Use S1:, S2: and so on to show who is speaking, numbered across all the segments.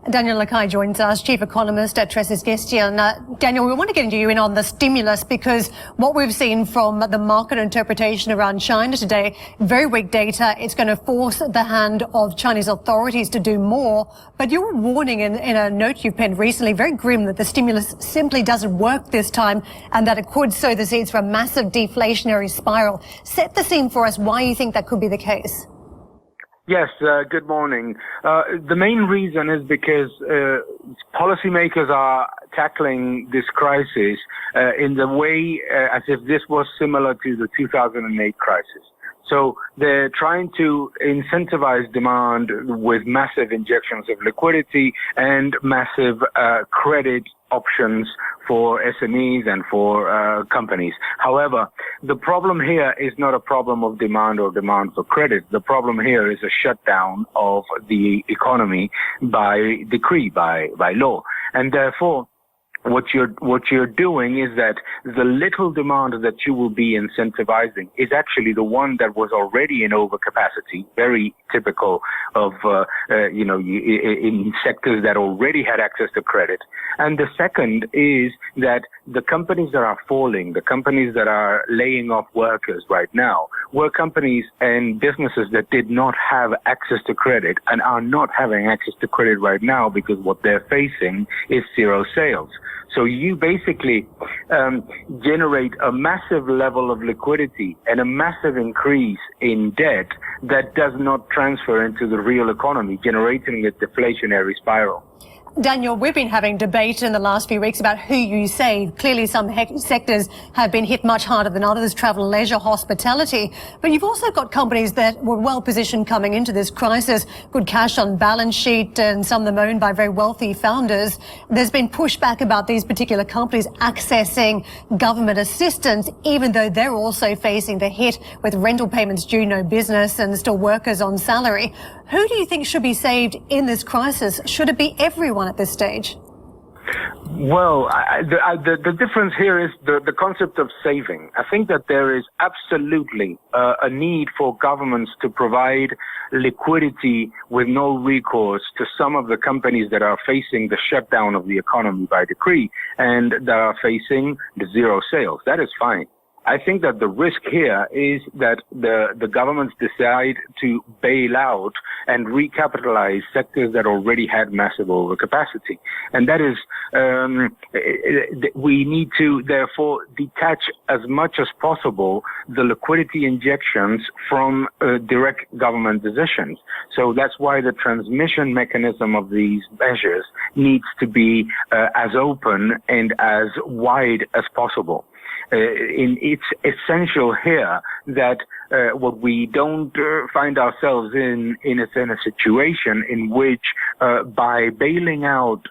S1: Daniel Lacalle joins us, chief economist at Tressis Gestion. Daniel, we want to get you in on the stimulus because what we've seen from the market interpretation around China today, very weak data, it's going to force the hand of Chinese authorities to do more. But you're warning in a note you penned recently, very grim, that the stimulus simply doesn't work this time and that it could sow the seeds for a massive deflationary spiral. Set the scene for us why you think that could be the case.
S2: Yes, good morning. The main reason is because policymakers are tackling this crisis in the way as if this was similar to the 2008 crisis. So they're trying to incentivize demand with massive injections of liquidity and massive credit options for SMEs and for companies. However, the problem here is not a problem of demand or demand for credit. The problem here is a shutdown of the economy by decree, by law. And therefore, what you're doing is that the little demand that you will be incentivizing is actually the one that was already in overcapacity, very typical of in sectors that already had access to credit. And the second is that the companies that are falling, the companies that are laying off workers right now, were companies and businesses that did not have access to credit and are not having access to credit right now because what they're facing is zero sales. So you basically generate a massive level of liquidity and a massive increase in debt that does not transfer into the real economy, generating a deflationary spiral.
S1: Daniel, we've been having debate in the last few weeks about who you save. Clearly, some sectors have been hit much harder than others, travel, leisure, hospitality. But you've also got companies that were well positioned coming into this crisis, good cash on balance sheet, and some of them owned by very wealthy founders. There's been pushback about these particular companies accessing government assistance, even though they're also facing the hit with rental payments due, no business, and still workers on salary. Who do you think should be saved in this crisis? Should it be everyone at this stage?
S2: Well, the difference here is the concept of saving. I think that there is absolutely a need for governments to provide liquidity with no recourse to some of the companies that are facing the shutdown of the economy by decree and that are facing the zero sales. That is fine. I think that the risk here is that the governments decide to bail out and recapitalize sectors that already had massive overcapacity. And that is, we need to therefore detach as much as possible the liquidity injections from direct government decisions. So that's why the transmission mechanism of these measures needs to be as open and as wide as possible. It's essential here that what we don't find ourselves in a situation in which by bailing out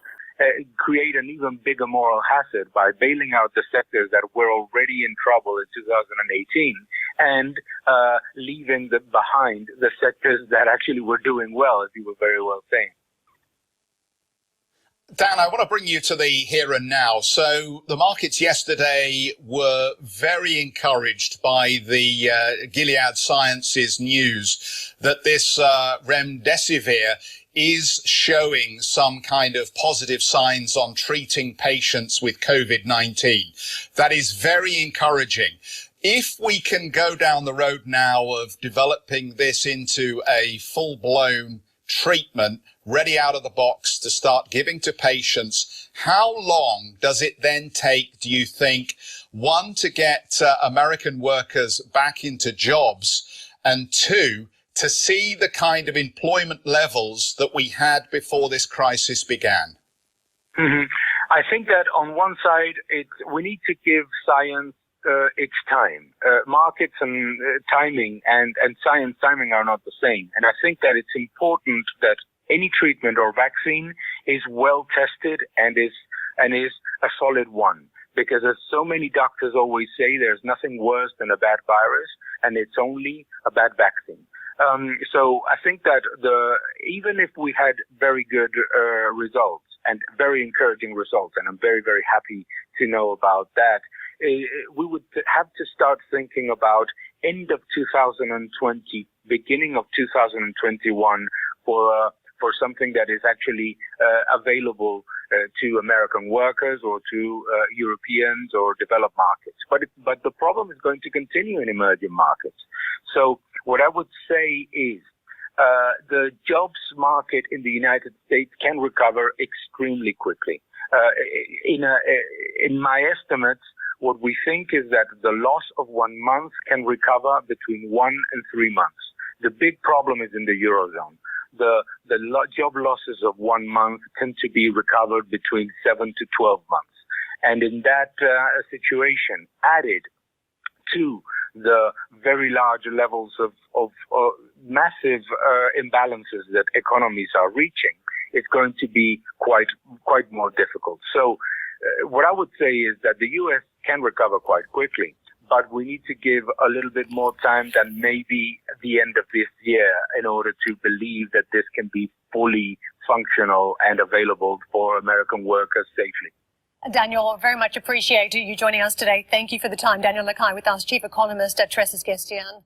S2: create an even bigger moral hazard by bailing out the sectors that were already in trouble in 2018 and leaving behind the sectors that actually were doing well, as you were very well saying.
S3: Dan, I want to bring you to the here and now. So the markets yesterday were very encouraged by the Gilead Sciences news that this remdesivir is showing some kind of positive signs on treating patients with COVID-19. That is very encouraging. If we can go down the road now of developing this into a full-blown treatment, ready out of the box to start giving to patients, how long does it then take, do you think, one, to get American workers back into jobs, and two, to see the kind of employment levels that we had before this crisis began?
S2: Mm-hmm. I think that on one side, we need to give science its time. Markets and timing and science timing are not the same. And I think that it's important that any treatment or vaccine is well tested and is a solid one. Because as so many doctors always say, there's nothing worse than a bad virus, and it's only a bad vaccine. So I think that even if we had very good results and very encouraging results, and I'm very, very happy to know about that, we would have to start thinking about end of 2020, beginning of 2021 for for something that is actually available to American workers or to Europeans or developed markets. But the problem is going to continue in emerging markets. So what I would say is the jobs market in the United States can recover extremely quickly. In my estimates, what we think is that the loss of 1 month can recover between 1 and 3 months. The big problem is in the Eurozone. The job losses of 1 month tend to be recovered between 7 to 12 months. And in that situation, added to the very large levels of massive imbalances that economies are reaching, it's going to be quite more difficult. So what I would say is that the U.S. can recover quite quickly, but we need to give a little bit more time than maybe the end of this year in order to believe that this can be fully functional and available for American workers safely.
S1: Daniel, very much appreciate you joining us today. Thank you for the time. Daniel Lacalle with us, Chief Economist at Tressis Gestian.